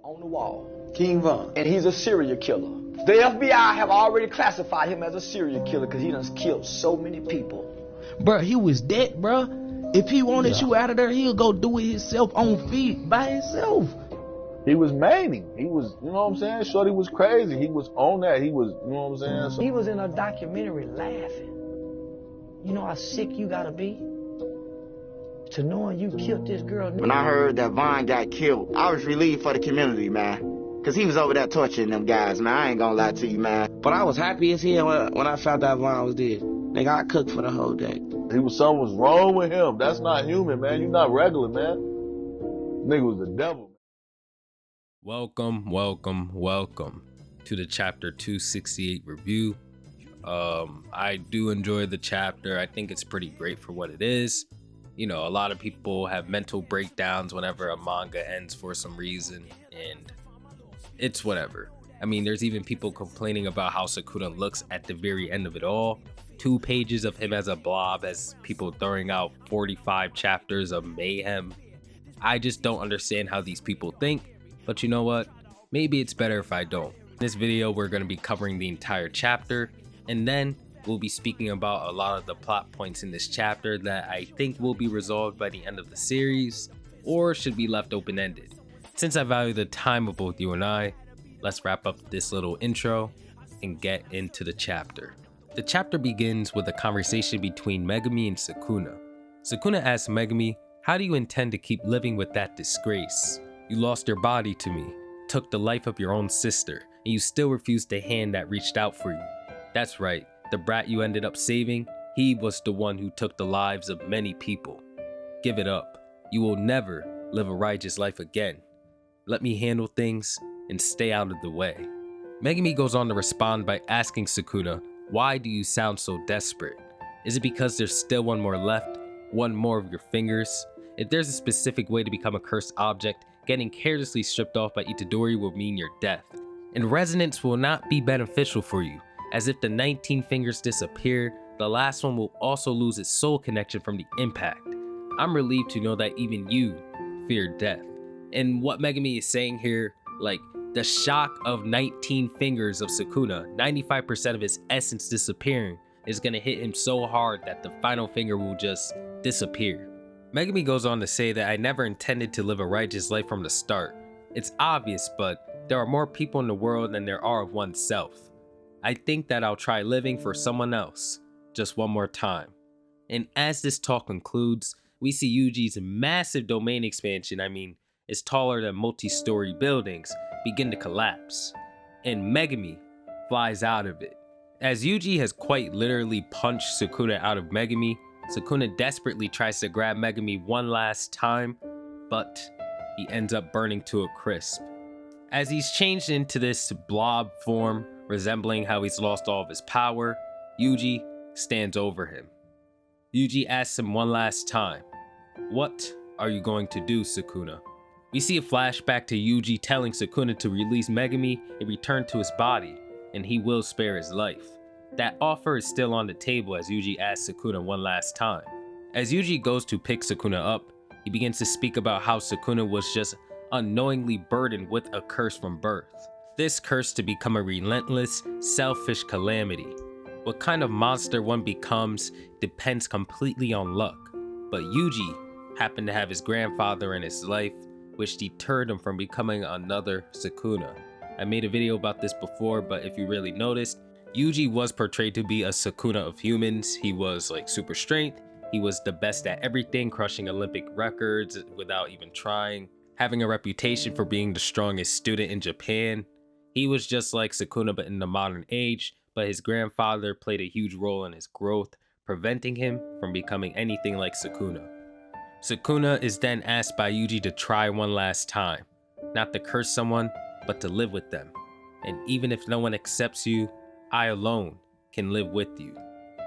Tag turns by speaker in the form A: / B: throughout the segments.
A: on the wall, King Von, and he's a serial killer. The FBI have already classified him as a serial killer because he done killed so many people.
B: Bruh, he was dead, bruh. If he wanted you out of there, he'll go do it himself on feet by himself.
C: He was maning. He was, you know what I'm saying? Shorty was crazy. He was on that. He was, you know what I'm saying? So
A: he was in a documentary laughing. You know how sick you gotta be to knowing you killed this girl?
D: When I heard that Von got killed, I was relieved for the community, man. Cause he was over there torturing them guys, man. I ain't gonna lie to you, man.
E: But I was happy as hell when I found out Von was dead. Nigga, I cooked for the whole day.
C: Something was wrong with him. That's not human, man. You're not regular, man. Nigga was the devil.
F: Welcome to the chapter 268 review. I do enjoy the chapter. I think it's pretty great for what it is. You know, a lot of people have mental breakdowns whenever a manga ends for some reason, and it's whatever. I mean, there's even people complaining about how Sukuna looks at the very end of it all. 2 pages of him as a blob, as people throwing out 45 chapters of mayhem. I just don't understand how these people think, but you know what? Maybe it's better if I don't. In this video, we're going to be covering the entire chapter, and then we'll be speaking about a lot of the plot points in this chapter that I think will be resolved by the end of the series, or should be left open-ended. Since I value the time of both you and I, let's wrap up this little intro and get into the chapter. The chapter begins with a conversation between Megumi and Sukuna. Sukuna asks Megumi, "How do you intend to keep living with that disgrace? You lost your body to me, took the life of your own sister, and you still refused the hand that reached out for you. That's right, the brat you ended up saving, he was the one who took the lives of many people. Give it up. You will never live a righteous life again. Let me handle things and stay out of the way." Megumi goes on to respond by asking Sukuna, "Why do you sound so desperate? Is it because there's still one more left? One more of your fingers? If there's a specific way to become a cursed object, getting carelessly stripped off by Itadori will mean your death. And resonance will not be beneficial for you, as if the 19 fingers disappear, the last one will also lose its soul connection from the impact. I'm relieved to know that even you fear death." And what Megumi is saying here, like, the shock of 19 fingers of Sukuna, 95% of his essence disappearing, is gonna hit him so hard that the final finger will just disappear. Megumi goes on to say that I never intended to live a righteous life from the start. It's obvious, but there are more people in the world than there are of oneself. I think that I'll try living for someone else, just one more time. And as this talk concludes, we see Yuji's massive domain expansion, it's taller than multi-story buildings, begin to collapse. And Megumi flies out of it. As Yuji has quite literally punched Sukuna out of Megumi, Sukuna desperately tries to grab Megumi one last time, but he ends up burning to a crisp. As he's changed into this blob form, resembling how he's lost all of his power, Yuji stands over him. Yuji asks him one last time, "What are you going to do, Sukuna?" We see a flashback to Yuji telling Sukuna to release Megumi and return to his body, and he will spare his life. That offer is still on the table as Yuji asks Sukuna one last time. As Yuji goes to pick Sukuna up, he begins to speak about how Sukuna was just unknowingly burdened with a curse from birth. This curse to become a relentless, selfish calamity. What kind of monster one becomes depends completely on luck, but Yuji happened to have his grandfather in his life, which deterred him from becoming another Sukuna. I made a video about this before, but if you really noticed, Yuji was portrayed to be a Sukuna of humans. He was like super strength, he was the best at everything, crushing Olympic records without even trying, having a reputation for being the strongest student in Japan. He was just like Sukuna but in the modern age, but his grandfather played a huge role in his growth, preventing him from becoming anything like Sukuna. Sukuna is then asked by Yuji to try one last time, not to curse someone, but to live with them. And even if no one accepts you, I alone can live with you.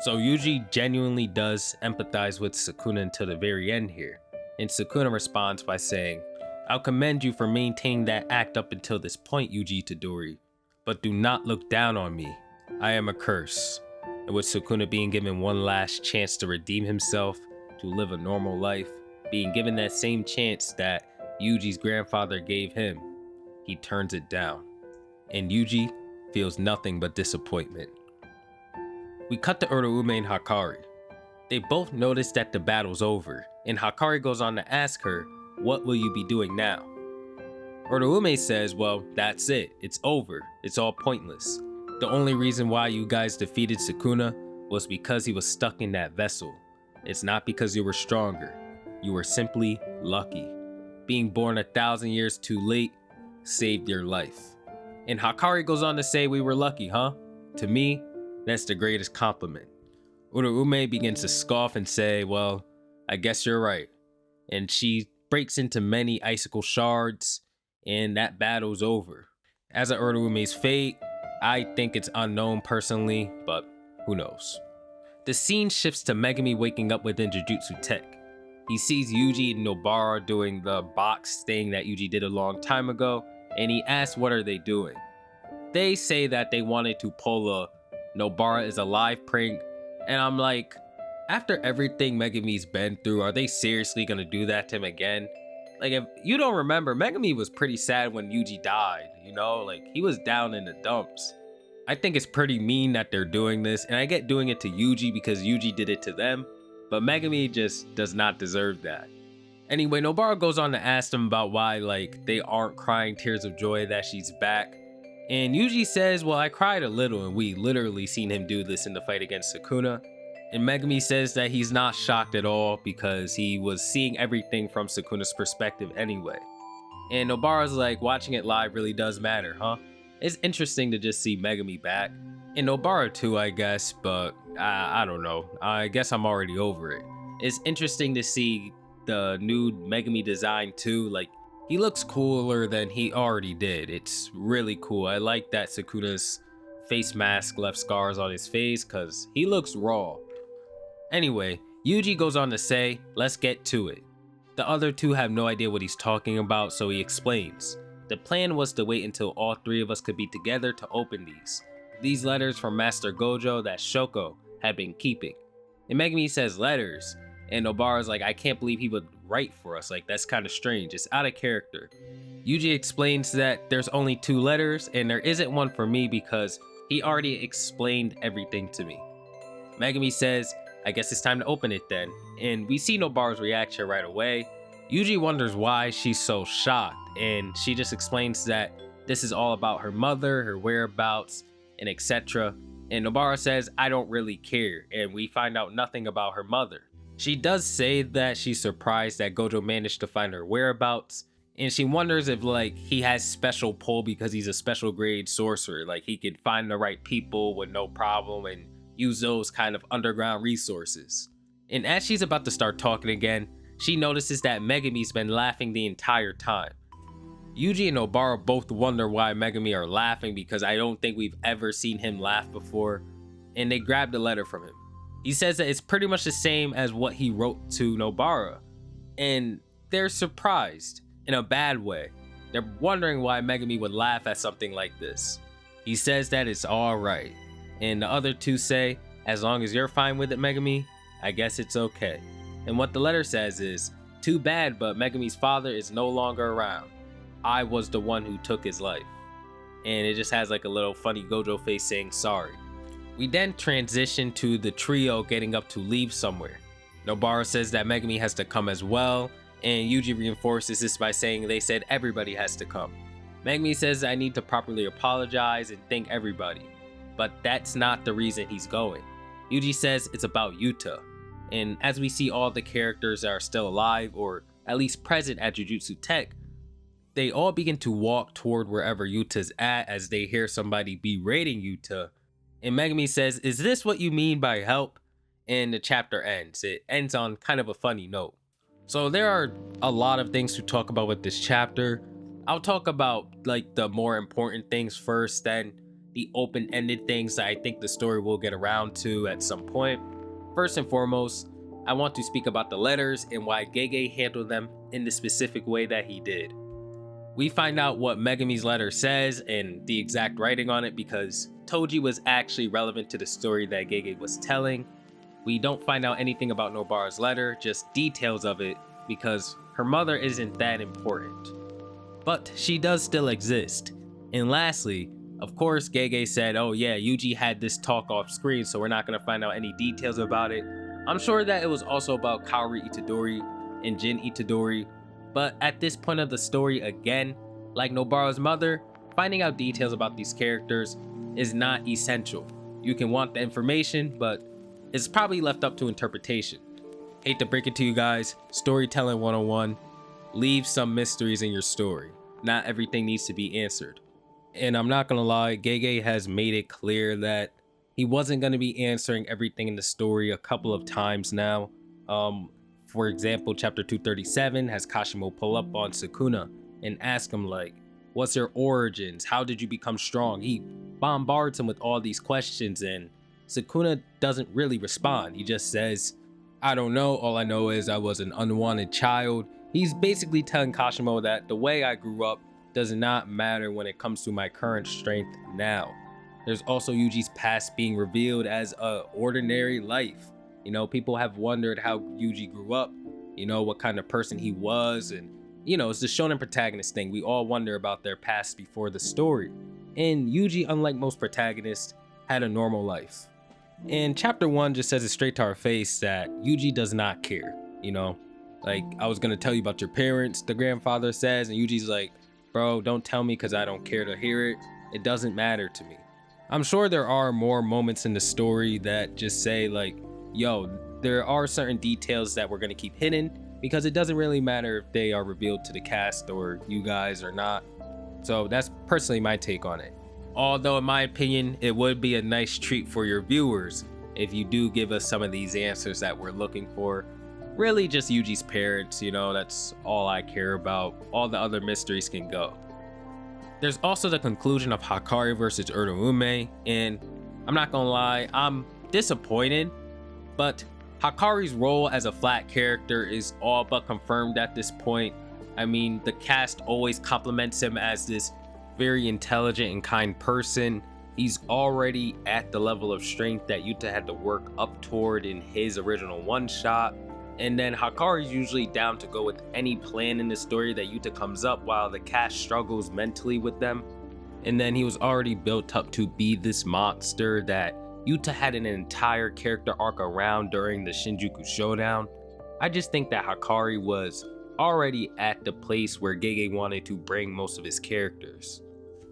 F: So Yuji genuinely does empathize with Sukuna until the very end here. And Sukuna responds by saying, "I'll commend you for maintaining that act up until this point, Yuji Itadori, but do not look down on me. I am a curse." And with Sukuna being given one last chance to redeem himself, to live a normal life, being given that same chance that Yuji's grandfather gave him, he turns it down. And Yuji feels nothing but disappointment. We cut to Uraume and Hakari. They both notice that the battle's over, and Hakari goes on to ask her, "What will you be doing now?" Uraume says, "Well, that's it. It's over. It's all pointless. The only reason why you guys defeated Sukuna was because he was stuck in that vessel. It's not because you were stronger. You were simply lucky. Being born 1,000 years too late saved your life." And Hakari goes on to say, "We were lucky, huh? To me, that's the greatest compliment." Uraume begins to scoff and say, "Well, I guess you're right." And she breaks into many icicle shards, and that battle's over. As of Uraume's fate, I think it's unknown personally, but who knows. The scene shifts to Megumi waking up within Jujutsu Tech. He sees Yuji and Nobara doing the box thing that Yuji did a long time ago, and he asks what are they doing. They say that they wanted to pull a Nobara is alive prank, and I'm like, after everything Megumi's been through, are they seriously gonna do that to him again? Like, if you don't remember, Megumi was pretty sad when Yuji died, you know? Like, he was down in the dumps. I think it's pretty mean that they're doing this, and I get doing it to Yuji because Yuji did it to them, but Megumi just does not deserve that. Anyway, Nobara goes on to ask them about why, like, they aren't crying tears of joy that she's back. And Yuji says, "Well, I cried a little, and we literally seen him do this in the fight against Sukuna." And Megumi says that he's not shocked at all because he was seeing everything from Sukuna's perspective anyway. And Nobara's like, "Watching it live really does matter, huh?" It's interesting to just see Megumi back. And Nobara too, I guess, but I don't know. I guess I'm already over it. It's interesting to see the new Megumi design too. Like, he looks cooler than he already did. It's really cool. I like that Sukuna's face mask left scars on his face because he looks raw. Anyway, Yuji goes on to say, "Let's get to it." The other two have no idea what he's talking about, so he explains. The plan was to wait until all three of us could be together to open these letters from Master Gojo that Shoko had been keeping. And Megumi says letters, and Nobara's like, "I can't believe he would write for us. Like, that's kind of strange. It's out of character." Yuji explains that there's only 2 letters, and there isn't one for me because he already explained everything to me. Megumi says, "I guess it's time to open it then." And we see Nobara's reaction right away. Yuji wonders why she's so shocked, and she just explains that this is all about her mother, her whereabouts, and etc. And Nobara says, "I don't really care," and we find out nothing about her mother. She does say that she's surprised that Gojo managed to find her whereabouts, and she wonders if, like, he has special pull because he's a special grade sorcerer. Like, he could find the right people with no problem and use those kind of underground resources. And as she's about to start talking again, she notices that Megumi's been laughing the entire time. Yuji and Nobara both wonder why Megumi are laughing because I don't think we've ever seen him laugh before, and they grab the letter from him. He says that it's pretty much the same as what he wrote to Nobara, and they're surprised in a bad way. They're wondering why Megumi would laugh at something like this. He says that it's alright, and the other two say, "As long as you're fine with it, Megumi, I guess it's okay." And what the letter says is, "Too bad, but Megumi's father is no longer around. I was the one who took his life." And it just has like a little funny Gojo face saying sorry. We then transition to the trio getting up to leave somewhere. Nobara says that Megumi has to come as well, and Yuji reinforces this by saying they said everybody has to come. Megumi says I need to properly apologize and thank everybody, but that's not the reason he's going. Yuji says it's about Yuta, and as we see all the characters that are still alive or at least present at Jujutsu Tech, they all begin to walk toward wherever Yuta's at as they hear somebody berating Yuta. And Megumi says, "Is this what you mean by help?" And the chapter ends. It ends on kind of a funny note. So there are a lot of things to talk about with this chapter. I'll talk about like the more important things first, then the open-ended things that I think the story will get around to at some point. First and foremost, I want to speak about the letters and why Gege handled them in the specific way that he did. We find out what Megumi's letter says and the exact writing on it because Toji was actually relevant to the story that Gege was telling. We don't find out anything about Nobara's letter, just details of it because her mother isn't that important. but she does still exist. And lastly, of course, Gege said, oh yeah, Yuji had this talk off screen, so we're not gonna find out any details about it. I'm sure that it was also about Kaori Itadori and Jin Itadori, but at this point of the story, again, like Nobara's mother, finding out details about these characters is not essential. You can want the information, but it's probably left up to interpretation. Hate to break it to you guys, storytelling 101, leave some mysteries in your story. Not everything needs to be answered. And I'm not gonna lie, Gege has made it clear that he wasn't gonna be answering everything in the story a couple of times now. For example, chapter 237 has Kashimo pull up on Sukuna and ask him like, what's your origins? How did you become strong? He bombards him with all these questions and Sukuna doesn't really respond. He just says, I don't know, all I know is I was an unwanted child. He's basically telling Kashimo that the way I grew up does not matter when it comes to my current strength now. There's also Yuji's past being revealed as a ordinary life. You know, people have wondered how Yuji grew up, you know, what kind of person he was, and you know, it's the shonen protagonist thing. We all wonder about their past before the story. And Yuji, unlike most protagonists, had a normal life. And chapter 1 just says it straight to our face that Yuji does not care, you know? Like, I was gonna tell you about your parents, the grandfather says, and Yuji's like, bro, don't tell me because I don't care to hear it. It doesn't matter to me. I'm sure there are more moments in the story that just say like, yo, there are certain details that we're gonna keep hidden because it doesn't really matter if they are revealed to the cast or you guys or not. So that's personally my take on it. Although in my opinion, it would be a nice treat for your viewers if you do give us some of these answers that we're looking for. Really just Yuji's parents, you know, that's all I care about. All the other mysteries can go. There's also the conclusion of Hakari versus Uraume, and I'm not gonna lie, I'm disappointed, but Hakari's role as a flat character is all but confirmed at this point. I mean, the cast always compliments him as this very intelligent and kind person. He's already at the level of strength that Yuta had to work up toward in his original one-shot. And then Hakari's usually down to go with any plan in the story that Yuta comes up while the cast struggles mentally with them. And then he was already built up to be this monster that Yuta had an entire character arc around during the Shinjuku Showdown. I just think that Hakari was already at the place where Gege wanted to bring most of his characters.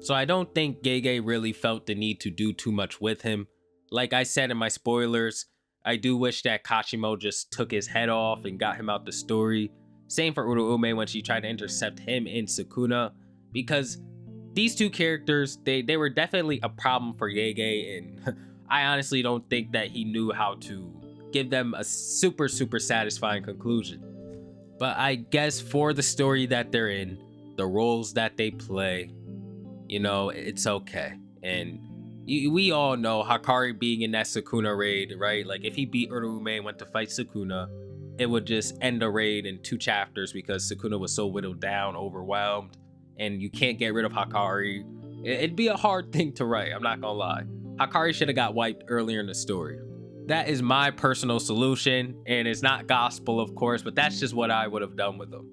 F: So I don't think Gege really felt the need to do too much with him. Like I said in my spoilers, I do wish that Kashimo just took his head off and got him out the story. Same for Uraume when she tried to intercept him in Sukuna, because these two characters, they were definitely a problem for Gege, and I honestly don't think that he knew how to give them a super satisfying conclusion. But I guess for the story that they're in, the roles that they play, you know, it's okay. And we all know Hakari being in that Sukuna raid, right? Like if he beat Uraume and went to fight Sukuna, it would just end the raid in 2 chapters because Sukuna was so whittled down, overwhelmed, and you can't get rid of Hakari. It'd be a hard thing to write, I'm not gonna lie. Hakari should have got wiped earlier in the story. That is my personal solution, and it's not gospel, of course, but that's just what I would have done with them.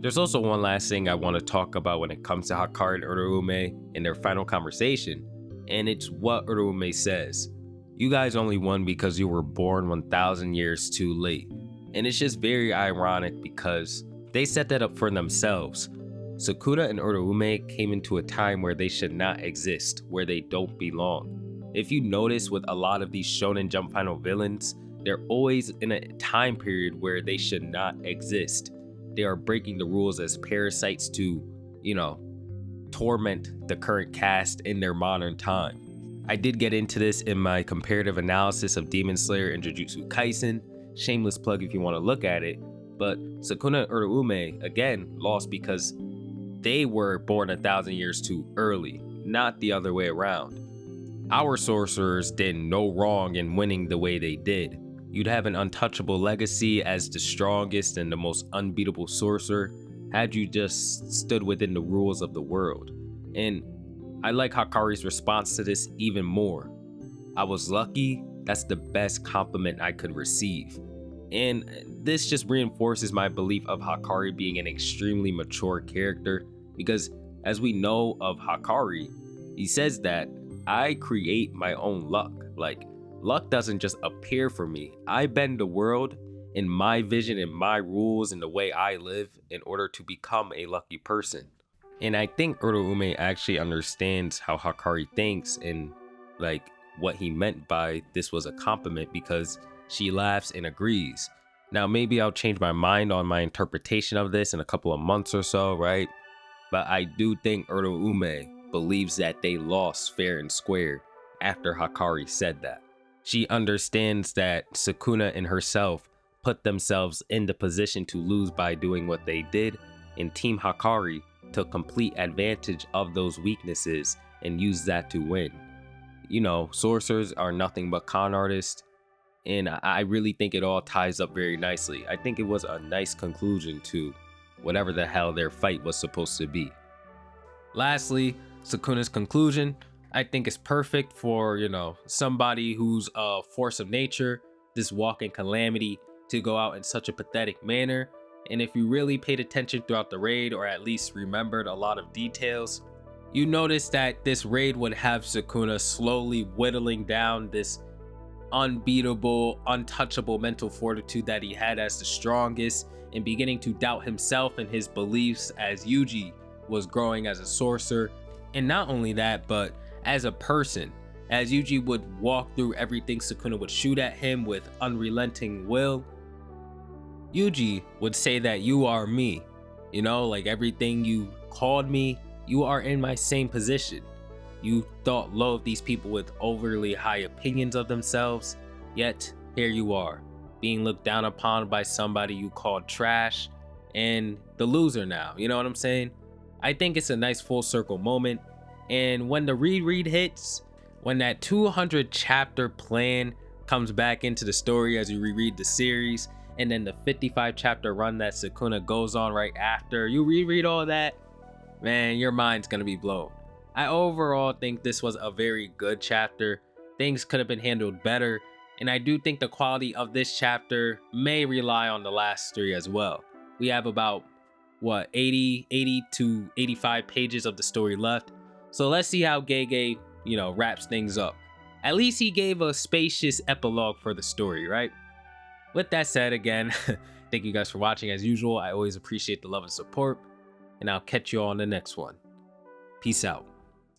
F: There's also one last thing I want to talk about when it comes to Hakari and Uraume in their final conversation, and it's what Uraume says. You guys only won because you were born 1,000 years too late. And it's just very ironic because they set that up for themselves. Sukuna and Uraume came into a time where they should not exist, where they don't belong. If you notice with a lot of these Shonen Jump Final villains, they're always in a time period where they should not exist. They are breaking the rules as parasites to, you know, torment the current cast in their modern time. I did get into this in my comparative analysis of Demon Slayer and Jujutsu Kaisen. Shameless plug if you want to look at it. But Sukuna and Uraume, again, lost because they were born 1,000 years too early, not the other way around. Our sorcerers did no wrong in winning the way they did. You'd have an untouchable legacy as the strongest and the most unbeatable sorcerer had you just stood within the rules of the world. And I like Hakari's response to this even more. I was lucky, that's the best compliment I could receive. And this just reinforces my belief of Hakari being an extremely mature character. Because as we know of Hakari, he says that I create my own luck. Like, luck doesn't just appear for me. I bend the world in my vision and my rules and the way I live in order to become a lucky person. And I think Uraume actually understands how Hakari thinks and like what he meant by this was a compliment, because she laughs and agrees. Now maybe I'll change my mind on my interpretation of this in a couple of months or so, right? But I do think Uraume believes that they lost fair and square after Hakari said that. She understands that Sukuna and herself put themselves in the position to lose by doing what they did, and Team Hakari took complete advantage of those weaknesses and used that to win. You know, sorcerers are nothing but con artists, and I really think it all ties up very nicely. I think it was a nice conclusion to whatever the hell their fight was supposed to be. Lastly, Sukuna's conclusion, I think is perfect for, you know, somebody who's a force of nature, this walking calamity, to go out in such a pathetic manner. And if you really paid attention throughout the raid, or at least remembered a lot of details, you notice that this raid would have Sukuna slowly whittling down this unbeatable, untouchable mental fortitude that he had as the strongest, and beginning to doubt himself and his beliefs as Yuji was growing as a sorcerer. And not only that, but as a person, as Yuji would walk through everything Sukuna would shoot at him with unrelenting will, Yuji would say that you are me, you know, like everything you called me, you are in my same position. You thought low of these people with overly high opinions of themselves, yet here you are, being looked down upon by somebody you called trash and the loser now, you know what I'm saying? I think it's a nice full circle moment. And when the reread hits, when that 200 chapter plan comes back into the story as you reread the series, and then the 55 chapter run that Sukuna goes on right after, you reread all that, man, your mind's gonna be blown. I overall think this was a very good chapter. Things could have been handled better, and I do think the quality of this chapter may rely on the last three as well. We have about, what, 80 to 85 pages of the story left. So let's see how Gege, you know, wraps things up. At least he gave a spacious epilogue for the story, right? With that said, again, thank you guys for watching as usual. I always appreciate the love and support, and I'll catch you all on the next one. Peace out.